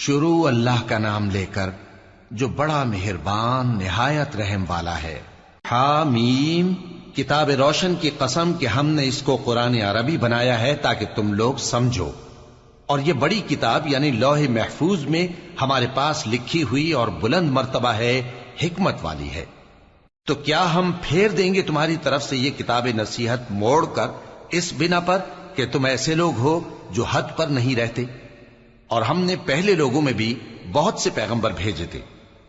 شروع اللہ کا نام لے کر جو بڑا مہربان نہایت رحم والا ہے۔ حامیم، کتاب روشن کی قسم کہ ہم نے اس کو قرآن عربی بنایا ہے تاکہ تم لوگ سمجھو، اور یہ بڑی کتاب یعنی لوح محفوظ میں ہمارے پاس لکھی ہوئی اور بلند مرتبہ ہے، حکمت والی ہے۔ تو کیا ہم پھیر دیں گے تمہاری طرف سے یہ کتاب نصیحت موڑ کر اس بنا پر کہ تم ایسے لوگ ہو جو حد پر نہیں رہتے؟ اور ہم نے پہلے لوگوں میں بھی بہت سے پیغمبر بھیجے تھے،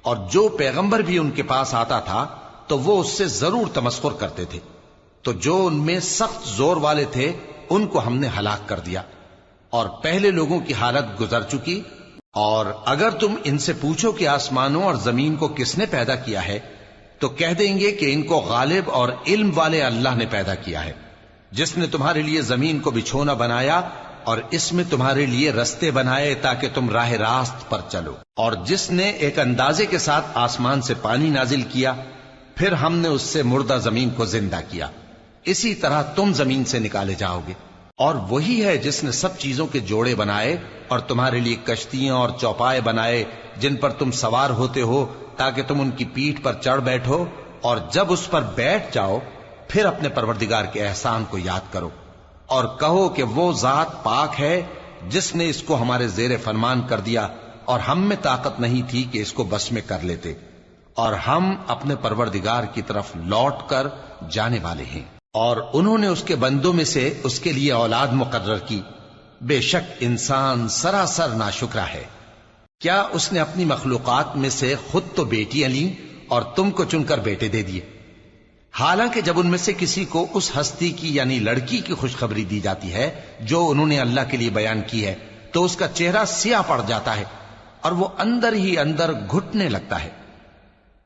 اور جو پیغمبر بھی ان کے پاس آتا تھا تو وہ اس سے ضرور تمسخر کرتے تھے، تو جو ان میں سخت زور والے تھے ان کو ہم نے ہلاک کر دیا، اور پہلے لوگوں کی حالت گزر چکی۔ اور اگر تم ان سے پوچھو کہ آسمانوں اور زمین کو کس نے پیدا کیا ہے، تو کہہ دیں گے کہ ان کو غالب اور علم والے اللہ نے پیدا کیا ہے، جس نے تمہارے لیے زمین کو بچھونا بنایا اور اس میں تمہارے لیے رستے بنائے تاکہ تم راہ راست پر چلو، اور جس نے ایک اندازے کے ساتھ آسمان سے پانی نازل کیا، پھر ہم نے اس سے مردہ زمین کو زندہ کیا، اسی طرح تم زمین سے نکالے جاؤ گے۔ اور وہی ہے جس نے سب چیزوں کے جوڑے بنائے اور تمہارے لیے کشتیاں اور چوپائے بنائے جن پر تم سوار ہوتے ہو تاکہ تم ان کی پیٹھ پر چڑھ بیٹھو، اور جب اس پر بیٹھ جاؤ پھر اپنے پروردگار کے احسان کو یاد کرو اور کہو کہ وہ ذات پاک ہے جس نے اس کو ہمارے زیر فرمان کر دیا اور ہم میں طاقت نہیں تھی کہ اس کو بس میں کر لیتے، اور ہم اپنے پروردگار کی طرف لوٹ کر جانے والے ہیں۔ اور انہوں نے اس کے بندوں میں سے اس کے لیے اولاد مقرر کی، بے شک انسان سراسر ناشکرا ہے۔ کیا اس نے اپنی مخلوقات میں سے خود تو بیٹیاں لیں اور تم کو چن کر بیٹے دے دیے؟ حالانکہ جب ان میں سے کسی کو اس ہستی کی یعنی لڑکی کی خوشخبری دی جاتی ہے جو انہوں نے اللہ کے لیے بیان کی ہے تو اس کا چہرہ سیاہ پڑ جاتا ہے اور وہ اندر ہی اندر گھٹنے لگتا ہے۔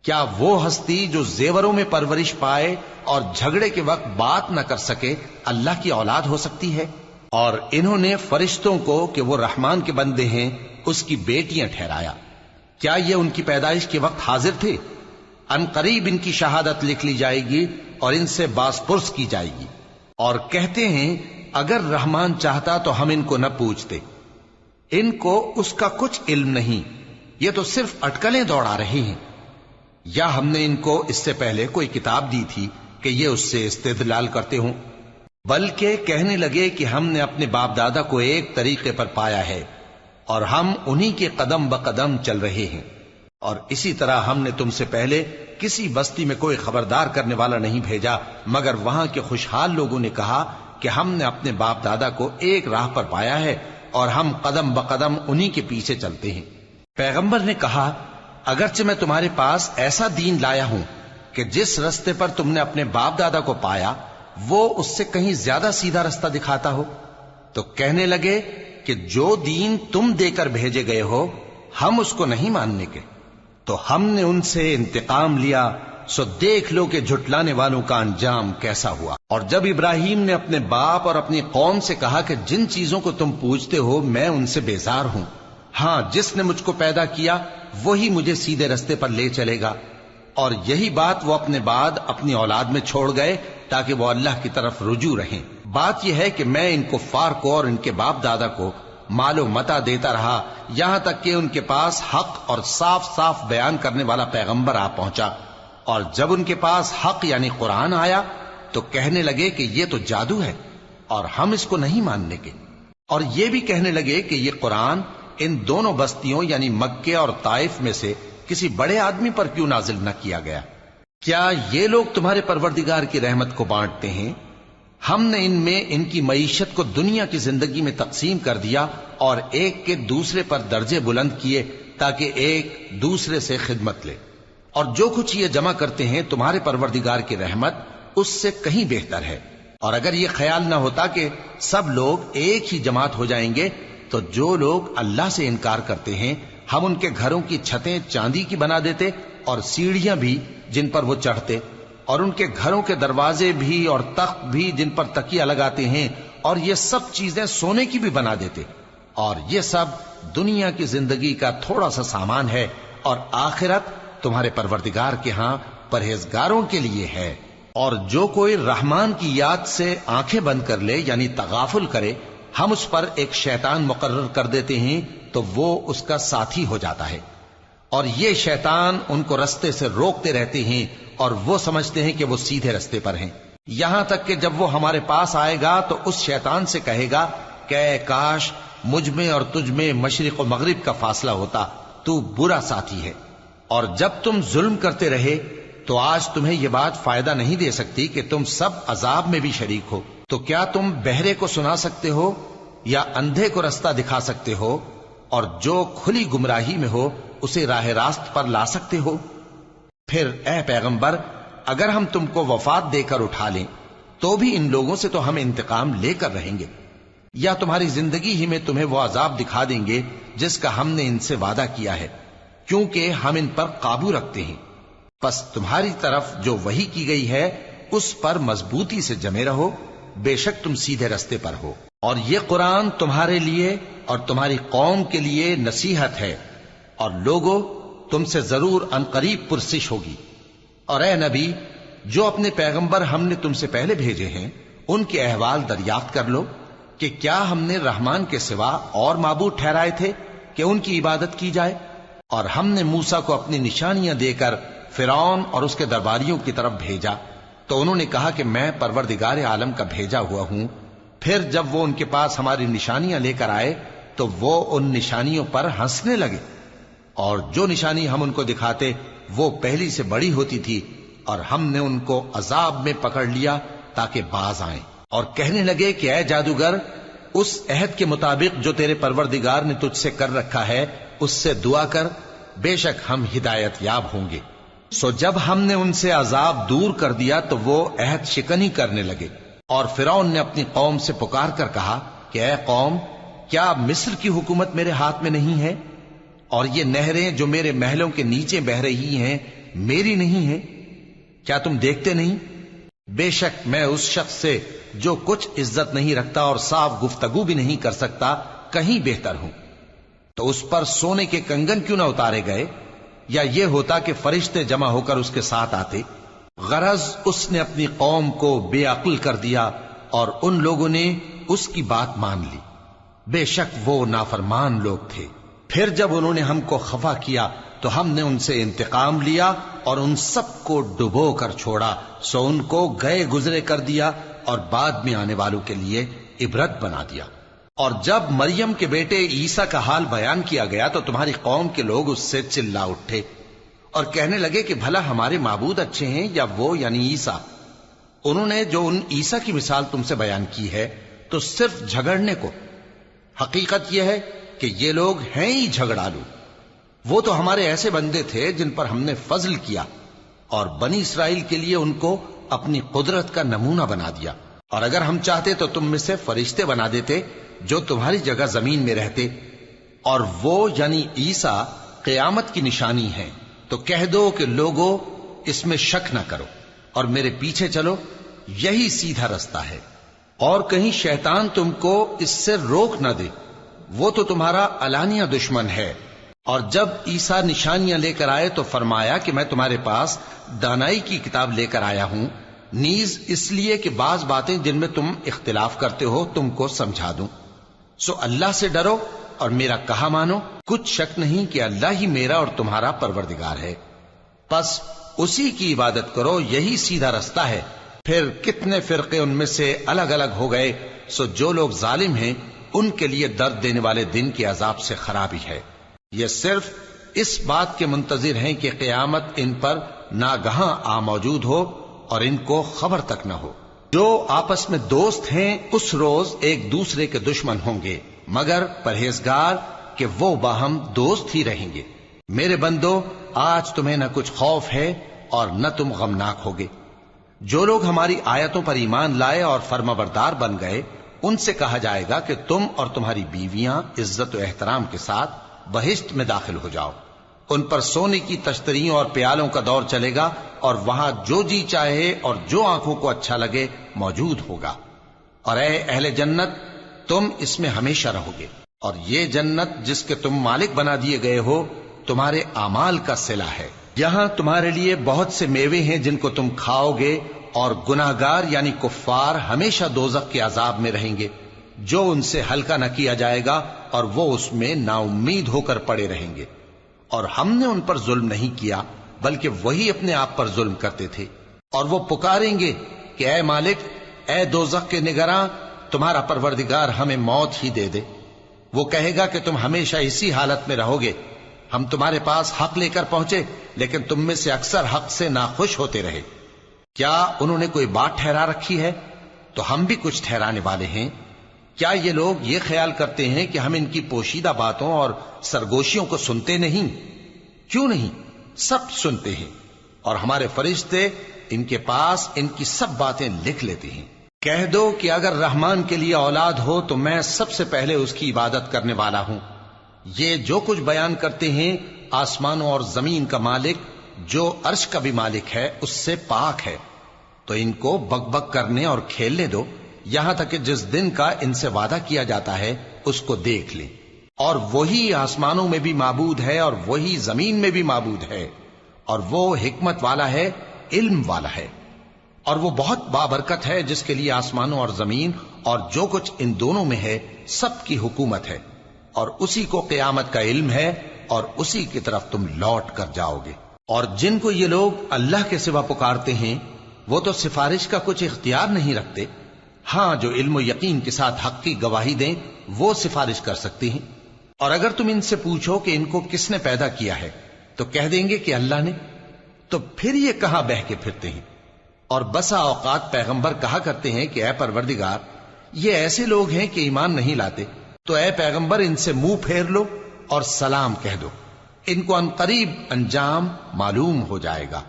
کیا وہ ہستی جو زیوروں میں پرورش پائے اور جھگڑے کے وقت بات نہ کر سکے اللہ کی اولاد ہو سکتی ہے؟ اور انہوں نے فرشتوں کو کہ وہ رحمان کے بندے ہیں اس کی بیٹیاں ٹھہرایا۔ کیا یہ ان کی پیدائش کے وقت حاضر تھے؟ ان قریب ان کی شہادت لکھ لی جائے گی اور ان سے باز پرس کی جائے گی۔ اور کہتے ہیں اگر رحمان چاہتا تو ہم ان کو نہ پوچھتے، ان کو اس کا کچھ علم نہیں، یہ تو صرف اٹکلیں دوڑا رہے ہیں۔ یا ہم نے ان کو اس سے پہلے کوئی کتاب دی تھی کہ یہ اس سے استدلال کرتے ہوں؟ بلکہ کہنے لگے کہ ہم نے اپنے باپ دادا کو ایک طریقے پر پایا ہے اور ہم انہی کے قدم بقدم چل رہے ہیں، اور اسی طرح ہم نے تم سے پہلے کسی بستی میں کوئی خبردار کرنے والا نہیں بھیجا مگر وہاں کے خوشحال لوگوں نے کہا کہ ہم نے اپنے باپ دادا کو ایک راہ پر پایا ہے اور ہم قدم بقدم انہی کے پیچھے چلتے ہیں۔ پیغمبر نے کہا اگرچہ میں تمہارے پاس ایسا دین لایا ہوں کہ جس رستے پر تم نے اپنے باپ دادا کو پایا وہ اس سے کہیں زیادہ سیدھا رستہ دکھاتا ہو، تو کہنے لگے کہ جو دین تم دے کر بھیجے گئے ہو ہم اس کو نہیں ماننے کے، تو ہم نے ان سے انتقام لیا، سو دیکھ لو کہ جھٹلانے والوں کا انجام کیسا ہوا۔ اور جب ابراہیم نے اپنے باپ اور اپنی قوم سے کہا کہ جن چیزوں کو تم پوجتے ہو میں ان سے بیزار ہوں، ہاں جس نے مجھ کو پیدا کیا وہی مجھے سیدھے رستے پر لے چلے گا، اور یہی بات وہ اپنے بعد اپنی اولاد میں چھوڑ گئے تاکہ وہ اللہ کی طرف رجوع رہیں۔ بات یہ ہے کہ میں ان کفار کو اور ان کے باپ دادا کو مال و متاع دیتا رہا یہاں تک کہ ان کے پاس حق اور صاف صاف بیان کرنے والا پیغمبر آ پہنچا، اور جب ان کے پاس حق یعنی قرآن آیا تو کہنے لگے کہ یہ تو جادو ہے اور ہم اس کو نہیں ماننے کے، اور یہ بھی کہنے لگے کہ یہ قرآن ان دونوں بستیوں یعنی مکے اور طائف میں سے کسی بڑے آدمی پر کیوں نازل نہ کیا گیا؟ کیا یہ لوگ تمہارے پروردگار کی رحمت کو بانٹتے ہیں؟ ہم نے ان میں ان کی معیشت کو دنیا کی زندگی میں تقسیم کر دیا اور ایک کے دوسرے پر درجے بلند کیے تاکہ ایک دوسرے سے خدمت لے، اور جو کچھ یہ جمع کرتے ہیں تمہارے پروردگار کی رحمت اس سے کہیں بہتر ہے۔ اور اگر یہ خیال نہ ہوتا کہ سب لوگ ایک ہی جماعت ہو جائیں گے تو جو لوگ اللہ سے انکار کرتے ہیں ہم ان کے گھروں کی چھتیں چاندی کی بنا دیتے اور سیڑھیاں بھی جن پر وہ چڑھتے، اور ان کے گھروں کے دروازے بھی اور تخت بھی جن پر تکیہ لگاتے ہیں اور یہ سب چیزیں سونے کی بھی بنا دیتے، اور یہ سب دنیا کی زندگی کا تھوڑا سا سامان ہے، اور آخرت تمہارے پروردگار کے ہاں پرہیزگاروں کے لیے ہے۔ اور جو کوئی رحمان کی یاد سے آنکھیں بند کر لے یعنی تغافل کرے ہم اس پر ایک شیطان مقرر کر دیتے ہیں تو وہ اس کا ساتھی ہو جاتا ہے، اور یہ شیطان ان کو رستے سے روکتے رہتے ہیں اور وہ سمجھتے ہیں کہ وہ سیدھے رستے پر ہیں، یہاں تک کہ جب وہ ہمارے پاس آئے گا تو اس شیطان سے کہے گا کہ اے کاش مجھ میں اور تجھ میں مشرق و مغرب کا فاصلہ ہوتا، تو برا ساتھی ہے۔ اور جب تم ظلم کرتے رہے تو آج تمہیں یہ بات فائدہ نہیں دے سکتی کہ تم سب عذاب میں بھی شریک ہو، تو کیا تم بہرے کو سنا سکتے ہو یا اندھے کو رستہ دکھا سکتے ہو، اور جو کھلی گمراہی میں ہو اسے راہ راست پر لا سکتے ہو؟ پھر اے پیغمبر، اگر ہم تم کو وفات دے کر اٹھا لیں تو بھی ان لوگوں سے تو ہم انتقام لے کر رہیں گے، یا تمہاری زندگی ہی میں تمہیں وہ عذاب دکھا دیں گے جس کا ہم نے ان سے وعدہ کیا ہے، کیونکہ ہم ان پر قابو رکھتے ہیں۔ پس تمہاری طرف جو وحی کی گئی ہے اس پر مضبوطی سے جمے رہو، بے شک تم سیدھے رستے پر ہو، اور یہ قرآن تمہارے لیے اور تمہاری قوم کے لیے نصیحت ہے، اور لوگوں تم سے ضرور عنقریب پرسش ہوگی۔ اور اے نبی، جو اپنے پیغمبر ہم نے تم سے پہلے بھیجے ہیں ان کے احوال دریافت کر لو کہ کیا ہم نے رحمان کے سوا اور معبود ٹھہرائے تھے کہ ان کی عبادت کی جائے؟ اور ہم نے موسیٰ کو اپنی نشانیاں دے کر فرعون اور اس کے درباریوں کی طرف بھیجا، تو انہوں نے کہا کہ میں پروردگار عالم کا بھیجا ہوا ہوں۔ پھر جب وہ ان کے پاس ہماری نشانیاں لے کر آئے تو وہ ان نشانیوں پر ہنسنے لگے، اور جو نشانی ہم ان کو دکھاتے وہ پہلی سے بڑی ہوتی تھی، اور ہم نے ان کو عذاب میں پکڑ لیا تاکہ باز آئیں، اور کہنے لگے کہ اے جادوگر، اس عہد کے مطابق جو تیرے پروردگار نے تجھ سے کر رکھا ہے اس سے دعا کر، بے شک ہم ہدایت یاب ہوں گے۔ سو جب ہم نے ان سے عذاب دور کر دیا تو وہ عہد شکنی کرنے لگے، اور فرعون نے اپنی قوم سے پکار کر کہا کہ اے قوم، کیا مصر کی حکومت میرے ہاتھ میں نہیں ہے، اور یہ نہریں جو میرے محلوں کے نیچے بہ رہی ہیں میری نہیں ہیں؟ کیا تم دیکھتے نہیں؟ بے شک میں اس شخص سے جو کچھ عزت نہیں رکھتا اور صاف گفتگو بھی نہیں کر سکتا کہیں بہتر ہوں۔ تو اس پر سونے کے کنگن کیوں نہ اتارے گئے، یا یہ ہوتا کہ فرشتے جمع ہو کر اس کے ساتھ آتے؟ غرض اس نے اپنی قوم کو بے عقل کر دیا اور ان لوگوں نے اس کی بات مان لی، بے شک وہ نافرمان لوگ تھے۔ پھر جب انہوں نے ہم کو خفا کیا تو ہم نے ان سے انتقام لیا اور ان سب کو ڈبو کر چھوڑا، سو ان کو گئے گزرے کر دیا اور بعد میں آنے والوں کے لیے عبرت بنا دیا۔ اور جب مریم کے بیٹے عیسیٰ کا حال بیان کیا گیا تو تمہاری قوم کے لوگ اس سے چلا اٹھے اور کہنے لگے کہ بھلا ہمارے معبود اچھے ہیں یا وہ یعنی عیسیٰ؟ انہوں نے جو ان عیسیٰ کی مثال تم سے بیان کی ہے تو صرف جھگڑنے کو، حقیقت یہ ہے کہ یہ لوگ ہیں ہی جھگڑالو۔ وہ تو ہمارے ایسے بندے تھے جن پر ہم نے فضل کیا، اور بنی اسرائیل کے لیے ان کو اپنی قدرت کا نمونہ بنا دیا، اور اگر ہم چاہتے تو تم میں سے فرشتے بنا دیتے جو تمہاری جگہ زمین میں رہتے، اور وہ یعنی عیسیٰ قیامت کی نشانی ہیں۔ تو کہہ دو کہ لوگوں اس میں شک نہ کرو اور میرے پیچھے چلو، یہی سیدھا رستہ ہے، اور کہیں شیطان تم کو اس سے روک نہ دے، وہ تو تمہارا علانیہ دشمن ہے۔ اور جب عیسیٰ نشانیاں لے کر آئے تو فرمایا کہ میں تمہارے پاس دانائی کی کتاب لے کر آیا ہوں، نیز اس لیے کہ بعض باتیں جن میں تم اختلاف کرتے ہو تم کو سمجھا دوں۔ سو اللہ سے ڈرو اور میرا کہا مانو، کچھ شک نہیں کہ اللہ ہی میرا اور تمہارا پروردگار ہے، پس اسی کی عبادت کرو، یہی سیدھا رستہ ہے۔ پھر کتنے فرقے ان میں سے الگ الگ ہو گئے، سو جو لوگ ظالم ہیں ان کے لیے درد دینے والے دن کے عذاب سے خرابی ہے۔ یہ صرف اس بات کے منتظر ہیں کہ قیامت ان پر ناگہاں آ موجود ہو اور ان کو خبر تک نہ ہو۔ جو آپس میں دوست ہیں اس روز ایک دوسرے کے دشمن ہوں گے، مگر پرہیزگار کہ وہ باہم دوست ہی رہیں گے۔ میرے بندو، آج تمہیں نہ کچھ خوف ہے اور نہ تم غمناک ہوگے۔ جو لوگ ہماری آیتوں پر ایمان لائے اور فرمانبردار بن گئے ان سے کہا جائے گا کہ تم اور تمہاری بیویاں عزت و احترام کے ساتھ بہشت میں داخل ہو جاؤ۔ ان پر سونے کی تشتریوں اور پیالوں کا دور چلے گا، اور وہاں جو جی چاہے اور جو آنکھوں کو اچھا لگے موجود ہوگا۔ اور اے اہل جنت، تم اس میں ہمیشہ رہو گے، اور یہ جنت جس کے تم مالک بنا دیے گئے ہو تمہارے اعمال کا صلہ ہے۔ یہاں تمہارے لیے بہت سے میوے ہیں جن کو تم کھاؤ گے، اور گناہگار یعنی کفار ہمیشہ دوزخ کے عذاب میں رہیں گے، جو ان سے ہلکا نہ کیا جائے گا اور وہ اس میں نا امید ہو کر پڑے رہیں گے۔ اور ہم نے ان پر ظلم نہیں کیا بلکہ وہی اپنے آپ پر ظلم کرتے تھے۔ اور وہ پکاریں گے کہ اے مالک، اے دوزخ کے نگراں، تمہارا پروردگار ہمیں موت ہی دے دے۔ وہ کہے گا کہ تم ہمیشہ اسی حالت میں رہو گے، ہم تمہارے پاس حق لے کر پہنچے لیکن تم میں سے اکثر حق سے ناخوش ہوتے رہے۔ کیا انہوں نے کوئی بات ٹھہرا رکھی ہے؟ تو ہم بھی کچھ ٹھہرانے والے ہیں۔ کیا یہ لوگ یہ خیال کرتے ہیں کہ ہم ان کی پوشیدہ باتوں اور سرگوشیوں کو سنتے نہیں؟ کیوں نہیں، سب سنتے ہیں، اور ہمارے فرشتے ان کے پاس ان کی سب باتیں لکھ لیتے ہیں۔ کہہ دو کہ اگر رحمان کے لیے اولاد ہو تو میں سب سے پہلے اس کی عبادت کرنے والا ہوں۔ یہ جو کچھ بیان کرتے ہیں آسمانوں اور زمین کا مالک جو عرش کا بھی مالک ہے اس سے پاک ہے، تو ان کو بک بک کرنے اور کھیلنے دو یہاں تک کہ جس دن کا ان سے وعدہ کیا جاتا ہے اس کو دیکھ لیں۔ اور وہی آسمانوں میں بھی معبود ہے اور وہی زمین میں بھی معبود ہے، اور وہ حکمت والا ہے، علم والا ہے، اور وہ بہت بابرکت ہے جس کے لیے آسمانوں اور زمین اور جو کچھ ان دونوں میں ہے سب کی حکومت ہے، اور اسی کو قیامت کا علم ہے اور اسی کی طرف تم لوٹ کر جاؤ گے۔ اور جن کو یہ لوگ اللہ کے سوا پکارتے ہیں وہ تو سفارش کا کچھ اختیار نہیں رکھتے، ہاں جو علم و یقین کے ساتھ حق کی گواہی دیں وہ سفارش کر سکتی ہیں۔ اور اگر تم ان سے پوچھو کہ ان کو کس نے پیدا کیا ہے تو کہہ دیں گے کہ اللہ نے، تو پھر یہ کہاں بہہ کے پھرتے ہیں۔ اور بسا اوقات پیغمبر کہا کرتے ہیں کہ اے پروردگار، یہ ایسے لوگ ہیں کہ ایمان نہیں لاتے، تو اے پیغمبر ان سے منہ پھیر لو اور سلام کہہ دو، ان کو عنقریب انجام معلوم ہو جائے گا۔